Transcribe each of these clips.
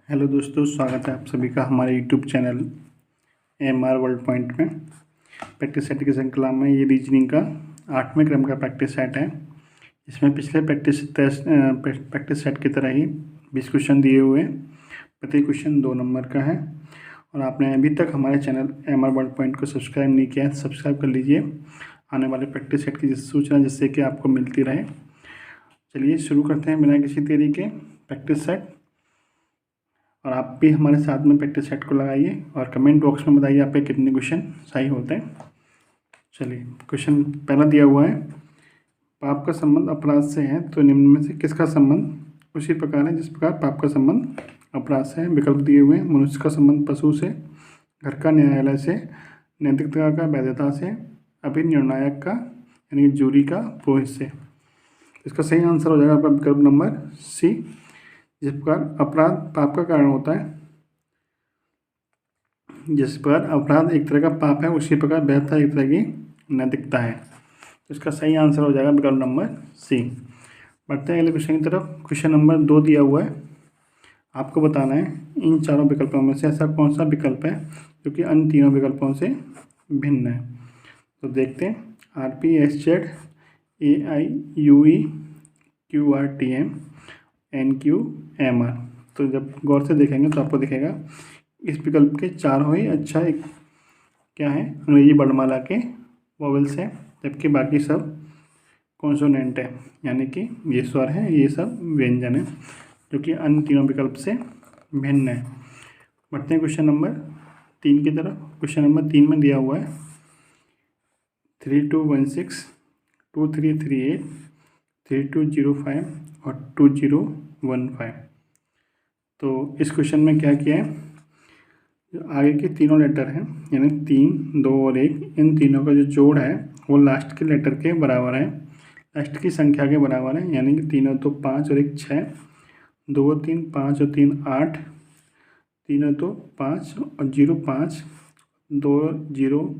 Hello दोस्तों, स्वागत है आप सभी का हमारे YouTube channel AMR world point में। प्रैक्टिस सेट की श्रृंखला में ये रीजनिंग का 8वें क्रम का प्रैक्टिस सेट है। इसमें पिछले प्रैक्टिस सेट की तरह ही 20 क्वेश्चन दिए हुए हैं। प्रति क्वेश्चन 2 नंबर का है। और आपने अभी तक हमारे चैनल AMR वर्ल्ड पॉइंट को सब्सक्राइब नहीं किया है, सब्सक्राइब कर लीजिए आने वाले प्रैक्टिस सेट की सूचना जिससे कि आपको मिलती रहे। चलिए शुरू करते हैं बिना किसी देरी के प्रैक्टिस सेट। और आप भी हमारे साथ में प्रैक्टिस सेट को लगाइए और कमेंट बॉक्स में बताइए आपके कितने क्वेश्चन सही होते हैं। चलिए, क्वेश्चन पहला दिया हुआ है, पाप का संबंध अपराध से है तो निम्न में से किसका संबंध उसी प्रकार है जिस प्रकार पाप का संबंध अपराध से है। विकल्प दिए हुए हैं, मनुष्य का संबंध पशु से, घर का न्यायालय से, नैतिकता का वैधता से, अभिनिर्णायक का यानी कि जूरी का पुरोहित से। इसका सही आंसर हो जाएगा आपका विकल्प नंबर सी। जिस प्रकार अपराध पाप का कारण होता है, जिस प्रकार अपराध एक तरह का पाप है उसी प्रकार वैधता एक तरह की नैतिकता है। तो इसका सही आंसर हो जाएगा विकल्प नंबर सी। बढ़ते हैं अगले क्वेश्चन की तरफ। क्वेश्चन नंबर 2 दिया हुआ है, आपको बताना है इन चारों विकल्पों में से ऐसा कौन सा विकल्प है जो कि अन्य तीनों विकल्पों से भिन्न है। तो देखते हैं, RPSZ, AIUE, QRTM, NQMR। तो जब गौर से देखेंगे तो आपको दिखेगा इस विकल्प के चारों ही अच्छा एक क्या है, अंग्रेजी वर्णमाला के वॉवेल्स हैं, जबकि बाकी सब कॉन्सोनेंट है, यानी कि ये स्वर हैं, ये सब व्यंजन है, जो कि अन्य तीनों विकल्प से भिन्न है। बढ़ते हैं क्वेश्चन नंबर 3 की तरफ। क्वेश्चन नंबर 3 में दिया हुआ है 3216, 2338, 3205 और 2015। तो इस क्वेश्चन में क्या किया है, जो आगे के तीनों लेटर हैं यानी 3, 2 और 1, इन तीनों का जो जोड़ है वो लास्ट के लेटर के बराबर है, लास्ट की संख्या के बराबर है, यानी कि 3 तो 5 और 1 6, 2 3 5 और 3 8, 3 तो 5 और 0 5, 2 0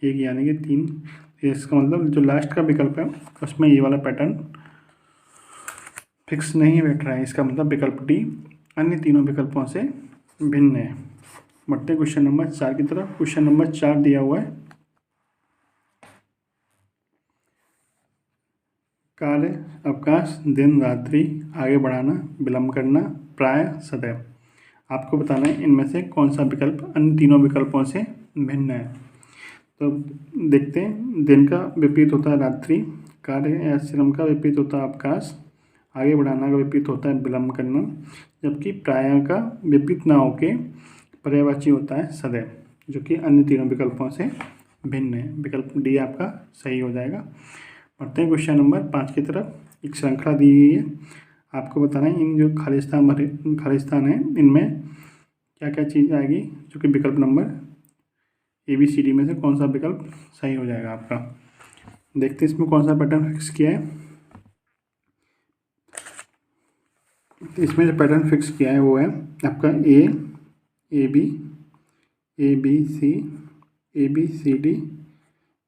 1 यानी कि 3। इसका मतलब जो लास्ट का विकल्प है उसमें ये वाला पैटर्न फिक्स नहीं बैठ रहा है। इसका मतलब विकल्प डी अन्य तीनों विकल्पों से भिन्न है। बढ़ते क्वेश्चन नंबर 4 की तरफ। क्वेश्चन नंबर 4 दिया हुआ है, कार्य अवकाश दिन रात्रि आगे बढ़ाना विलंब करना प्राय सदैव। आपको बताना है इनमें से कौन सा विकल्प अन्य तीनों विकल्पों से भिन्न है। तो देखते हैं, दिन का विपरीत होता है रात्रि, कार्य या श्रम का विपरीत होता है अवकाश, आगे बढ़ाना का विपरीत होता है विलंब करना, जबकि प्राय का विपरीत ना होके पर्यायवाची होता है सदैव, जो कि अन्य तीनों विकल्पों से भिन्न है। विकल्प डी आपका सही हो जाएगा। बढ़ते हैं क्वेश्चन नंबर 5 की तरफ। एक श्रृंखला दी गई है, आपको बताना है इन जो खालिस्तान है इनमें क्या क्या चीज़ आएगी, जो कि विकल्प नंबर ABCD में से कौन सा विकल्प सही हो जाएगा आपका। देखते हैं इसमें कौन सा पैटर्न फिक्स किया है। इसमें जो पैटर्न फिक्स किया है वो है आपका AB, ABC, ABCD,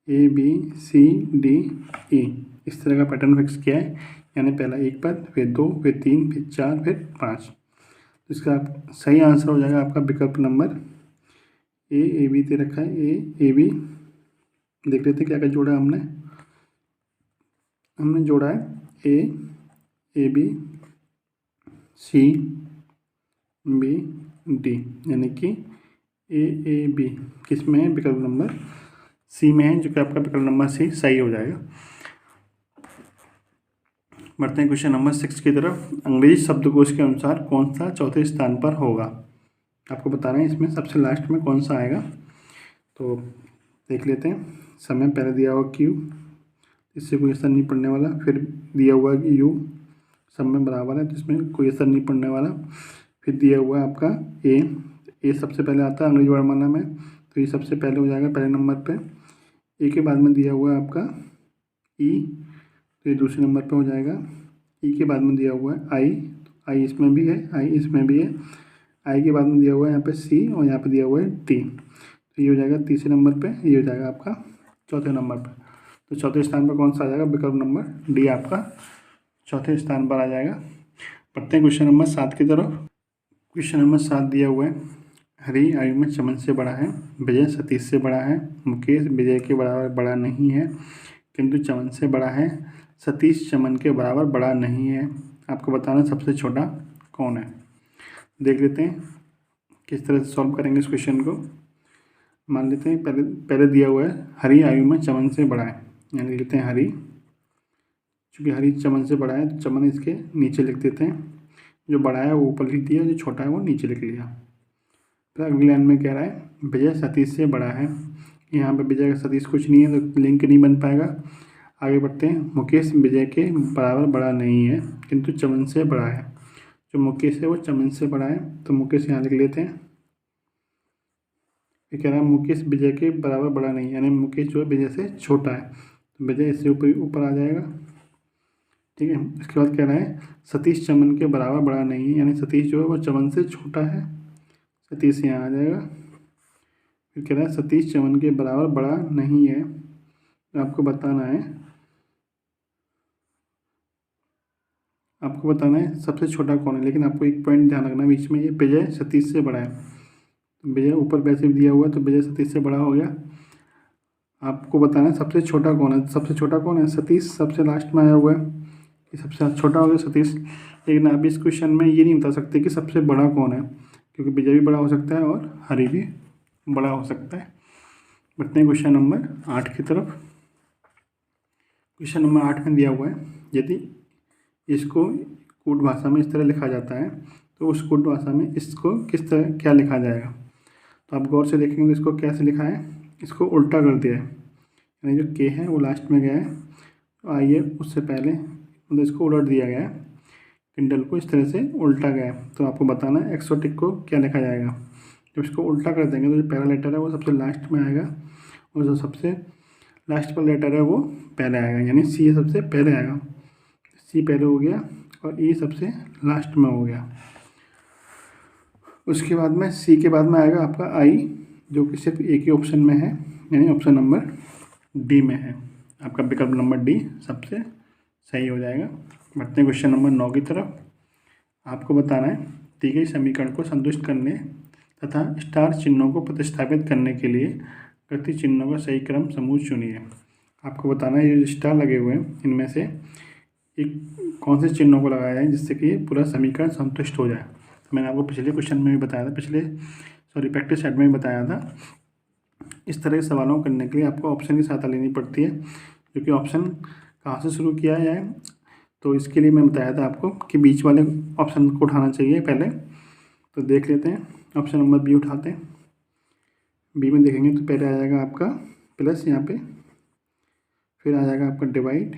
ABCDE। इस तरह का पैटर्न फिक्स किया है, यानी पहला एक पद, फिर 2, फिर 3, फिर 4, फिर 5। इसका सही आंसर हो जाएगा आपका विकल्प नंबर AB दे रखा है, AB। देख लेते हैं क्या क्या जोड़ा हमने जोड़ा है AB CBD, यानी कि AAB किस में है, विकल्प नंबर सी में है, जो कि आपका विकल्प नंबर सी सही हो जाएगा। बढ़ते हैं क्वेश्चन नंबर 6 की तरफ। अंग्रेजी शब्दकोश के अनुसार कौन सा चौथे स्थान पर होगा। आपको बताना है इसमें सबसे लास्ट में कौन सा आएगा। तो देख लेते हैं, समय पहले दिया हुआ Q, इससे कोई असर नहीं पड़ने वाला, फिर दिया हुआ U, सब में बराबर है तो इसमें कोई असर नहीं पड़ने वाला, फिर दिया हुआ है आपका A सबसे पहले आता है अंग्रेजी वर्णमाला में, तो ये सबसे पहले हो जाएगा पहले नंबर पे। A के बाद में दिया हुआ है आपका E, तो ये दूसरे नंबर पे हो जाएगा। E के बाद में दिया हुआ है I इसमें भी है, I इसमें भी है। I के बाद में दिया हुआ है यहाँ पे C और यहाँ पे दिया हुआ है T, तो ये हो जाएगा तीसरे नंबर पे, ये हो जाएगा आपका चौथे नंबर पे। तो चौथे स्थान पर कौन सा आ जाएगा, विकल्प नंबर डी आपका चौथे स्थान पर आ जाएगा। पढ़ते हैं क्वेश्चन नंबर 7 की तरफ। क्वेश्चन नंबर 7 दिया हुआ है, हरी आयु में चमन से बड़ा है, विजय सतीश से बड़ा है, मुकेश विजय के बराबर बड़ा नहीं है किंतु चमन से बड़ा है, सतीश चमन के बराबर बड़ा नहीं है। आपको बताना सबसे छोटा कौन है। देख लेते हैं किस तरह से सॉल्व करेंगे इस क्वेश्चन को। मान लेते हैं पहले दिया हुआ है हरी आयु में चमन से बड़ा है, यानी लेते हैं हरी, चूँकि हरी चमन से बड़ा है तो चमन इसके नीचे लिख देते हैं, जो बड़ा है वो ऊपर लिख दिया, जो छोटा है वो नीचे लिख लिया। फिर अगली लाइन में कह रहा है विजय सतीश से बड़ा है, यहाँ पे विजय का सतीश कुछ नहीं है तो लिंक नहीं बन पाएगा। आगे बढ़ते हैं, मुकेश विजय के बराबर बड़ा नहीं है किंतु चमन से बड़ा है, जो मुकेश है वो चमन से बड़ा है तो मुकेश यहाँ लिख लेते हैं। ये कह रहा है मुकेश विजय के बराबर बड़ा नहीं है, यानी मुकेश जो है विजय से छोटा है, तो विजय इससे ऊपर आ जाएगा। ठीक है, इसके बाद कह रहा है सतीश चमन के बराबर बड़ा नहीं है, यानी सतीश जो है वो चमन से छोटा है, सतीश यहाँ आ जाएगा। फिर कह रहा है सतीश चमन के बराबर बड़ा नहीं है, तो आपको बताना है सबसे छोटा कौन है। लेकिन आपको एक पॉइंट ध्यान रखना बीच में, ये विजय सतीश से बड़ा है, तो विजय ऊपर वैसे भी दिया हुआ है तो विजय सतीश से बड़ा हो गया। आपको बताना है सबसे छोटा कौन है। सबसे छोटा कौन है, सतीश सबसे लास्ट में आया हुआ है, कि सबसे छोटा हो गया सतीश। लेकिन आप इस क्वेश्चन में ये नहीं बता सकते कि सबसे बड़ा कौन है, क्योंकि विजय भी बड़ा हो सकता है और हरी भी बड़ा हो सकता है। बढ़ते हैं क्वेश्चन नंबर 8 की तरफ। क्वेश्चन नंबर 8 में दिया हुआ है यदि इसको कूट भाषा में इस तरह लिखा जाता है तो उस कूट भाषा में इसको किस तरह क्या लिखा जाएगा। तो आप गौर से देखेंगे तो इसको कैसे लिखा है, इसको उल्टा कर दिया है, यानी जो के है वो लास्ट में गया है, तो आइए उससे पहले मतलब इसको उलट दिया गया है, किंडल को इस तरह से उल्टा गया है। तो आपको बताना है एक्सोटिक को क्या लिखा जाएगा। जब इसको उल्टा कर देंगे तो जो पहला लेटर है वो सबसे लास्ट में आएगा और जो सबसे लास्ट पर लेटर है वो पहले आएगा, यानी सी सबसे पहले आएगा। सी पहले हो गया और ई सबसे लास्ट में हो गया। उसके बाद में सी के बाद में आएगा आपका आई, जो कि सिर्फ एक ही ऑप्शन में है, यानी ऑप्शन नंबर डी में है। आपका विकल्प नंबर डी सबसे सही हो जाएगा। बढ़ते हैं क्वेश्चन नंबर 9 की तरफ। आपको बताना है दी गई समीकरण को संतुष्ट करने तथा स्टार चिन्हों को प्रतिस्थापित करने के लिए गति चिन्हों का सही क्रम समूह चुनिए। आपको बताना है ये जो स्टार लगे हुए हैं इनमें से एक कौन से चिन्हों को लगाया जाए जिससे कि पूरा समीकरण संतुष्ट हो जाए। मैंने आपको पिछले क्वेश्चन में भी बताया था, प्रैक्टिस सेट में भी बताया था। इस तरह के सवालों को करने के लिए आपको ऑप्शन की सहायता लेनी पड़ती है, क्योंकि ऑप्शन कहाँ से शुरू किया जाए। तो इसके लिए मैं बताया था आपको कि बीच वाले ऑप्शन को उठाना चाहिए पहले। तो देख लेते हैं, ऑप्शन नंबर बी उठाते हैं। बी में देखेंगे तो पहले आ जाएगा आपका प्लस यहाँ पे, फिर आ जाएगा आपका डिवाइड,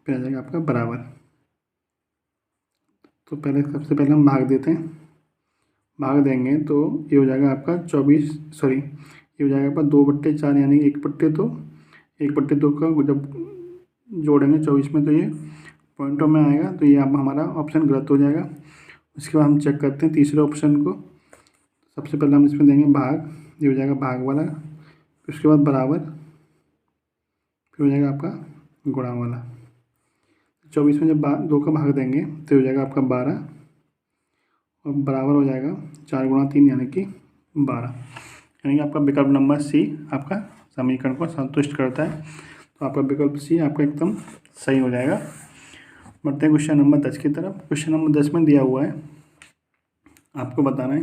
फिर आ जाएगा आपका बराबर। तो सबसे पहले हम भाग देते हैं, भाग देंगे तो ये हो जाएगा आपका 24, ये हो जाएगा आपका 2/4, यानी 1/2। 1/2 का जब जोड़ेंगे 24 में तो ये पॉइंटों में आएगा, तो ये अब हमारा ऑप्शन गलत हो जाएगा। उसके बाद हम चेक करते हैं तीसरे ऑप्शन को। सबसे पहले हम इसमें देंगे भाग, ये हो जाएगा भाग वाला, फिर उसके बाद बराबर, फिर हो जाएगा आपका गुणा वाला। 24 में जब 2 का भाग देंगे तो हो जाएगा आपका 12 और बराबर हो जाएगा 4 × 3 यानी कि 12, यानी कि आपका विकल्प नंबर सी आपका समीकरण को संतुष्ट करता है। तो आपका विकल्प सी आपका एकदम सही हो जाएगा। बढ़ते हैं क्वेश्चन नंबर 10 की तरफ। क्वेश्चन नंबर 10 में दिया हुआ है, आपको बताना है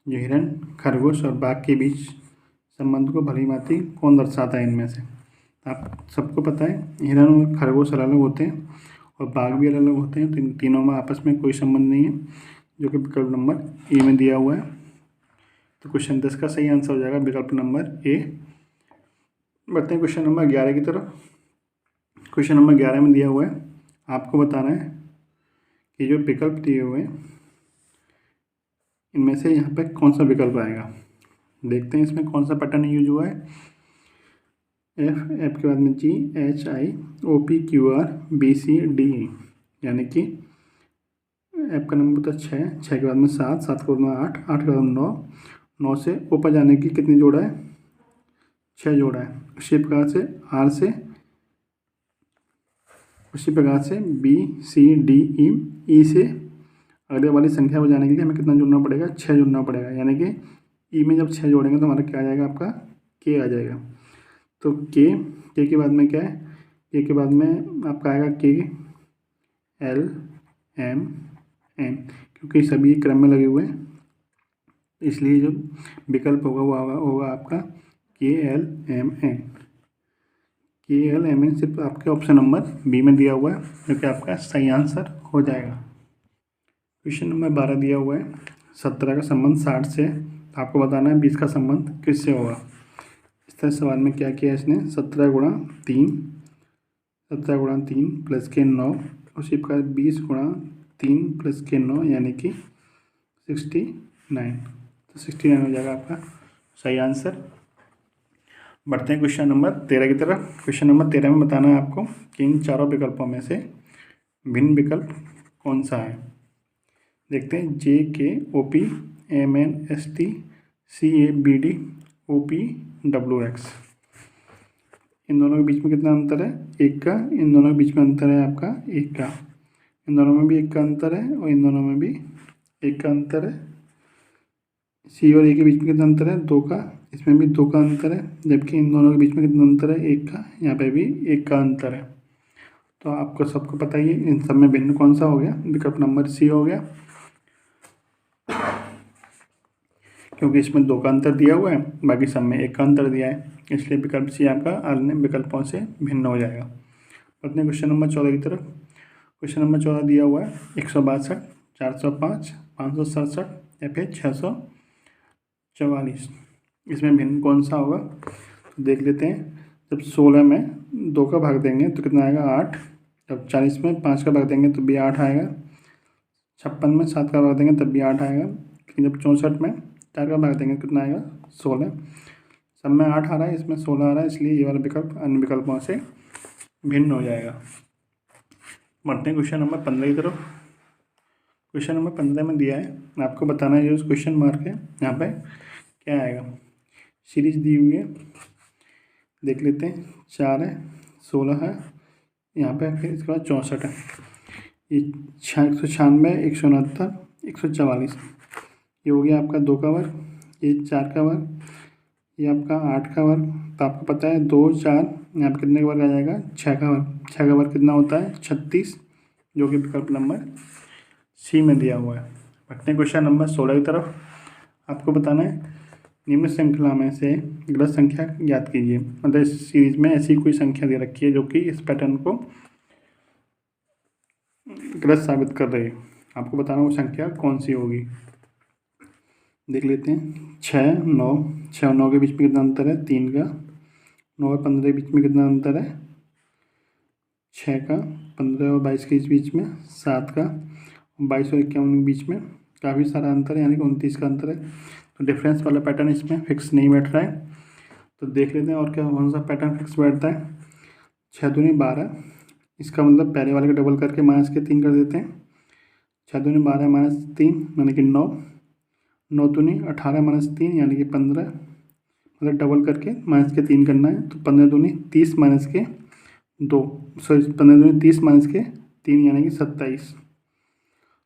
जो हिरण, खरगोश और बाघ के बीच संबंध को भली भांति कौन दर्शाता है इनमें से। आप सबको पता है हिरण और खरगोश अलग अलग होते हैं और बाघ भी अलग अलग होते हैं, तो इन तीनों में आपस में कोई संबंध नहीं है, जो कि विकल्प नंबर ए में दिया हुआ है। तो क्वेश्चन 10 का सही आंसर हो जाएगा विकल्प नंबर ए। बढ़ते हैं क्वेश्चन नंबर 11 की तरफ। क्वेश्चन नंबर 11 में दिया हुआ है, आपको बताना है कि जो विकल्प दिए हुए हैं इनमें से यहाँ पे कौन सा विकल्प आएगा। देखते हैं इसमें कौन सा पैटर्न यूज हुआ है। एफ के बाद में G, H, I, O, P, Q, R, B, C, D, यानी कि एफ का नंबर तो 6 के बाद में 7 के बाद में 8 के बाद में 9 से ओ पर जाने की कितनी जोड़ा है, 6 जोड़ा है। उसी प्रकार से आर से, उसी प्रकार से बी, सी, डी, ई से अगले वाली संख्या को जाने के लिए हमें कितना जोड़ना पड़ेगा, 6 जोड़ना पड़ेगा, यानी कि ई में जब 6 जोड़ेंगे तो हमारा क्या आ जाएगा, आपका के आ जाएगा। तो के के बाद में क्या है, के के बाद में आपका आएगा के एल एम एन, क्योंकि सभी क्रम में लगे हुए हैं, इसलिए जो विकल्प होगा वो होगा आपका के एल एम एन। के एल एम एन सिर्फ आपके ऑप्शन नंबर बी में दिया हुआ है, जो कि आपका सही आंसर हो जाएगा। क्वेश्चन नंबर 12 दिया हुआ है, 17 का संबंध 60 से, आपको बताना है 20 का संबंध किससे होगा। इस तरह सवाल में क्या किया इसने, 17 गुणा 3 प्लस के 9, उसी प्रकार 20 गुणा 3 प्लस के 9 यानी कि 69। तो 69 हो जाएगा आपका सही आंसर। बढ़ते हैं क्वेश्चन नंबर 13 की तरफ। क्वेश्चन नंबर 13 में बताना है आपको कि इन चारों विकल्पों में से भिन्न विकल्प कौन सा है। देखते हैं, J K O P M N S T C A B D O P W X, इन दोनों के बीच में कितना अंतर है, एक का। इन दोनों के बीच में अंतर है आपका एक का। इन दोनों में भी एक का अंतर है और इन दोनों में भी एक का अंतर है। सी और ए के बीच में कितना अंतर है, 2 का। इसमें भी 2 का अंतर है, जबकि इन दोनों के बीच में कितना अंतर है, एक का। यहाँ पे भी एक का अंतर है। तो आपको सबको पता ही है इन सब में भिन्न कौन सा हो गया, विकल्प नंबर सी हो गया, क्योंकि इसमें 2 का अंतर दिया हुआ है, बाकी सब में एक का अंतर दिया है, इसलिए विकल्प सी आपका अन्य विकल्पों से भिन्न हो जाएगा। अपने क्वेश्चन नंबर 14 की तरफ। क्वेश्चन नंबर 14 दिया हुआ है 162, 405, 567 या फिर 644, इसमें भिन्न कौन सा होगा, तो देख लेते हैं। जब 16 में 2 का भाग देंगे तो कितना आएगा, 8। जब 40 में 5 का भाग देंगे तो भी 8 आएगा। 56 में 7 का भाग देंगे तब भी 8 आएगा। लेकिन जब 64 में 4 का भाग देंगे कितना आएगा, 16। सब में 8 आ रहा है, इसमें 16 आ रहा है, इसलिए ये वाला विकल्प अन्य विकल्पों से भिन्न हो जाएगा। बढ़ते हैं क्वेश्चन नंबर 15 की तरफ। क्वेश्चन नंबर 15 में दिया है, आपको बताना है, जो क्वेश्चन मार्क है यहाँ पे क्या आएगा। सीरीज दी हुई है, देख लेते हैं। 4 है, 16 है यहाँ पे, फिर इसके बाद 64 है। ये 196, 169, 144, ये हो गया आपका 2 का वर्ग, ये 4 का वर्ग, ये आपका 8 का वर्ग। तो आपको पता है 2 4 यहाँ पे कितने का वर्ग आ जाएगा, 6 का वर्ग। 6 का वर्ग कितना होता है, 36, जो कि विकल्प नंबर सी में दिया हुआ है। बढ़ते हैं क्वेश्चन नंबर 16 की तरफ। आपको बताना है, निम्न श्रृंखला में से गलत संख्या ज्ञात कीजिए। मतलब इस सीरीज में ऐसी कोई संख्या दे रखी है जो कि इस पैटर्न को गलत साबित कर रही है, आपको बताना वो संख्या कौन सी होगी। देख लेते हैं। 6 9, 6 और 9 के बीच में कितना अंतर है, 3 का। 9 और 15 के बीच में कितना अंतर है, 6 का। 15 और 22 के बीच में 7 का। 22 और 51 के बीच में काफ़ी सारा अंतर है, यानी कि 29 का अंतर है। तो डिफरेंस वाला पैटर्न इसमें फिक्स नहीं बैठ रहा है। तो देख लेते हैं और क्या कौन सा पैटर्न फिक्स बैठता है। 6 दूनी 12, इसका मतलब पहले वाले का डबल करके -3 कर देते हैं। 6 दूनी 12 -3 यानी कि 9। 9 दूनी 18 -3 यानी कि 15, मतलब डबल करके -3 करना है। तो 15 दूनी 30 -2, सॉरी 15 दूनी 30 -3 यानी कि 27।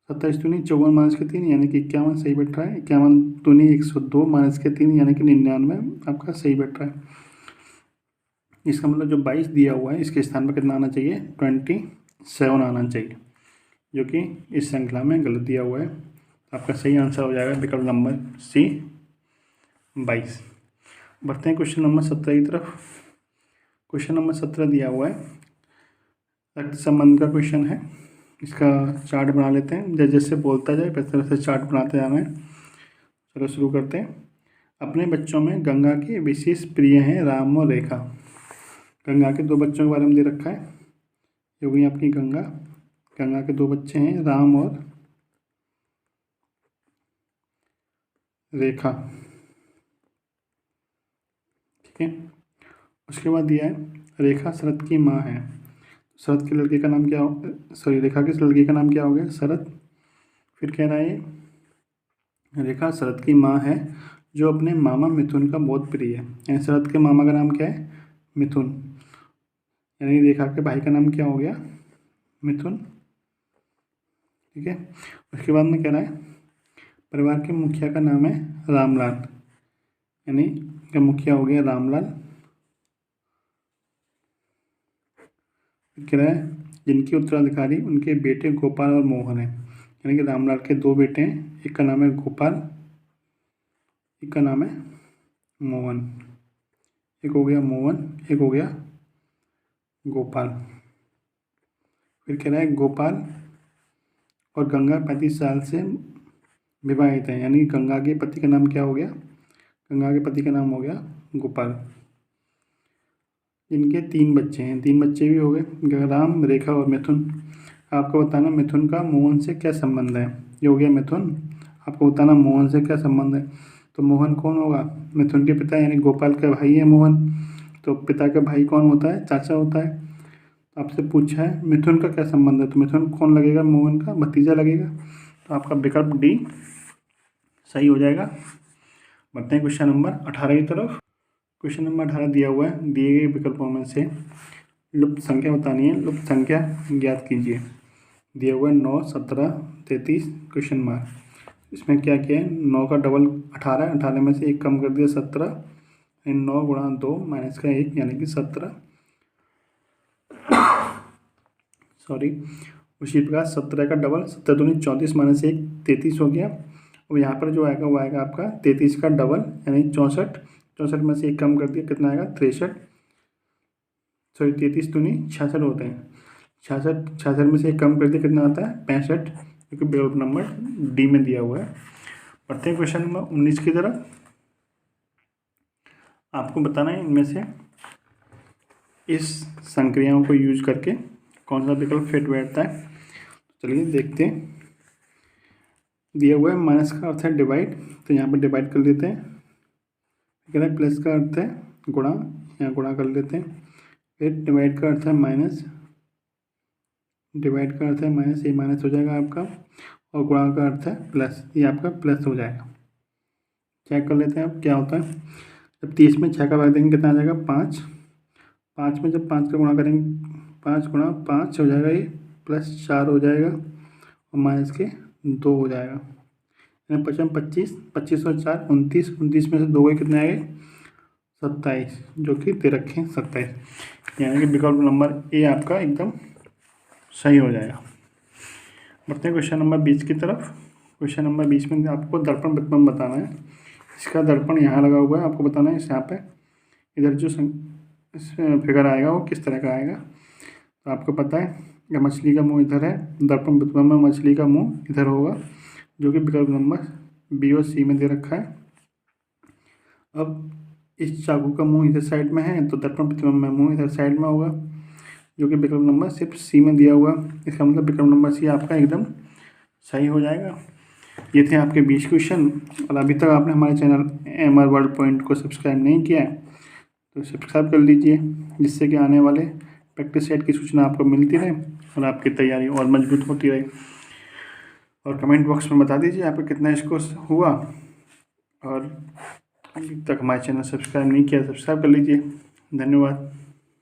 27 दूनी 54 -3 यानी कि 51 सही बैठ रहा है। 51 दूनी 102 -3 यानी कि 99 आपका सही बैठ रहा है। इसका मतलब जो 22 दिया हुआ है इसके स्थान पर कितना आना चाहिए, 27 आना चाहिए, जो कि इस श्रृंखला में गलत दिया हुआ है। आपका सही आंसर हो जाएगा विकल्प नंबर सी, 22। बढ़ते हैं क्वेश्चन नंबर 17 की तरफ। क्वेश्चन नंबर 17 दिया हुआ है, रक्त संबंध का क्वेश्चन है। इसका चार्ट बना लेते हैं, जैसे जैसे बोलता जाए वैसे वैसे चार्ट बनाते जाना है। चलो शुरू करते हैं। अपने बच्चों में गंगा के विशेष प्रिय हैं राम और रेखा। गंगा के 2 बच्चों के बारे में दे रखा है, ये हुई आपकी गंगा। गंगा के 2 बच्चे हैं राम और रेखा, ठीक है। उसके बाद दिया है, रेखा शरद की माँ है। शरद के लड़के का नाम क्या हो, सॉरी रेखा के लड़के का नाम क्या हो गया, शरद। फिर कह रहा है रेखा शरद की माँ है जो अपने मामा मिथुन का बहुत प्रिय है। यानी शरद के मामा का नाम क्या है, मिथुन, यानी रेखा के भाई का नाम क्या हो गया, मिथुन। ठीक है। उसके बाद में कह रहा है परिवार के मुखिया का नाम है रामलाल, यानी इनका मुखिया हो गया रामलाल। कह रहा है जिनके उत्तराधिकारी उनके बेटे गोपाल और मोहन हैं, यानी कि रामलाल के 2 बेटे हैं, एक का नाम है गोपाल, एक का नाम है मोहन। एक हो गया मोहन, एक हो गया गोपाल। फिर कह रहा है गोपाल और गंगा 35 साल से विवाहित है, यानी गंगा के पति का नाम क्या हो गया, गंगा के पति का नाम हो गया गोपाल। इनके 3 बच्चे हैं, 3 बच्चे भी हो गए, गंगाराम, रेखा और मिथुन। आपको बताना मिथुन का मोहन से क्या संबंध है। ये हो गया मिथुन, आपको बताना मोहन से क्या संबंध है। तो मोहन कौन होगा, मिथुन के पिता यानी गोपाल का भाई है मोहन, तो पिता का भाई कौन होता है, चाचा होता है। आपसे पूछा है मिथुन का क्या संबंध है, तो मिथुन कौन लगेगा, मोहन का भतीजा लगेगा। तो आपका विकल्प डी सही हो जाएगा। बढ़ते हैं क्वेश्चन नंबर 18 की तरफ। क्वेश्चन नंबर 18 दिया हुआ है, दिए गए विकल्पों में से लुप्त संख्या बतानी है, लुप्त संख्या ज्ञात कीजिए। दिया हुआ है 9, 17, 33 क्वेश्चन मार्क। इसमें क्या किया है, 9 का डबल 18, 18 में से 1 कम कर दिया 17, 9 गुणा 2 माइनस का 1 यानी कि 17। सॉरी, उसी प्रकार 17 का डबल 17 दूनी 34 माइनस 1 33 हो गया। और यहाँ पर जो आएगा वो आएगा आपका 33 का डबल यानी 64, 64 में से 1 कम कर दिया कितना आएगा 63, सॉरी 33 दूनी 66 होते हैं, 66 में से 1 कम कर दिया कितना आता है 65, क्योंकि विकल्प नंबर डी में दिया हुआ है। बढ़ते हैं क्वेश्चन नंबर 19 की तरफ। आपको बताना है इनमें से इस संक्रियाओं को यूज करके कौन सा विकल्प फिट बैठता है। चलिए देखते हैं। दिया हुआ है माइनस का अर्थ है डिवाइड, तो यहाँ पर डिवाइड कर लेते हैं। कह रहा है प्लस का अर्थ है गुणा, यहाँ गुणा कर लेते हैं। फिर डिवाइड का अर्थ है माइनस, डिवाइड का अर्थ है माइनस, ये माइनस हो जाएगा आपका, और गुणा का अर्थ है प्लस, ये आपका प्लस हो जाएगा। चेक कर लेते हैं अब क्या होता है। जब 30 में 6 का भाग देंगे कितना आ जाएगा 5, 5 में जब 5 का गुणा करेंगे 5 गुणा 5 हो जाएगा ये, प्लस 4 हो जाएगा और माइनस के 2 हो जाएगा, यानी 55 25, 25 और 4 29, 29 में से 2 गए कितने आए 27, जो कि दे रखे हैं 27, यानी कि विकल्प नंबर ए आपका एकदम सही हो जाएगा। बढ़ते हैं क्वेश्चन नंबर 20 की तरफ। क्वेश्चन नंबर 20 में आपको दर्पण प्रतिबिंब बताना है। इसका दर्पण यहाँ लगा हुआ है, आपको बताना है इस यहाँ पे इधर जो फिगर आएगा वो किस तरह का आएगा। तो आपको पता है कि मछली का मुंह इधर है, दर्पण प्रतिबिंब में मछली का मुंह इधर होगा, जो कि विकल्प नंबर बी और सी में दे रखा है। अब इस चाकू का मुंह इधर साइड में है, तो दर्पण प्रतिबिंब में मुंह इधर साइड में होगा, जो कि विकल्प नंबर सिर्फ सी में दिया हुआ। इसका मतलब विकल्प नंबर सी आपका एकदम सही हो जाएगा। ये थे आपके 20 क्वेश्चन, और अभी तक आपने हमारे चैनल MR वर्ल्ड पॉइंट को सब्सक्राइब नहीं किया है तो सब्सक्राइब कर लीजिए, जिससे कि आने वाले प्रैक्टिस सेट की सूचना आपको मिलती रहे और आपकी तैयारी और मजबूत होती रहे। और कमेंट बॉक्स में बता दीजिए आपका कितना स्कोर हुआ, और अभी तक हमारे चैनल सब्सक्राइब नहीं किया सब्सक्राइब कर लीजिए। धन्यवाद।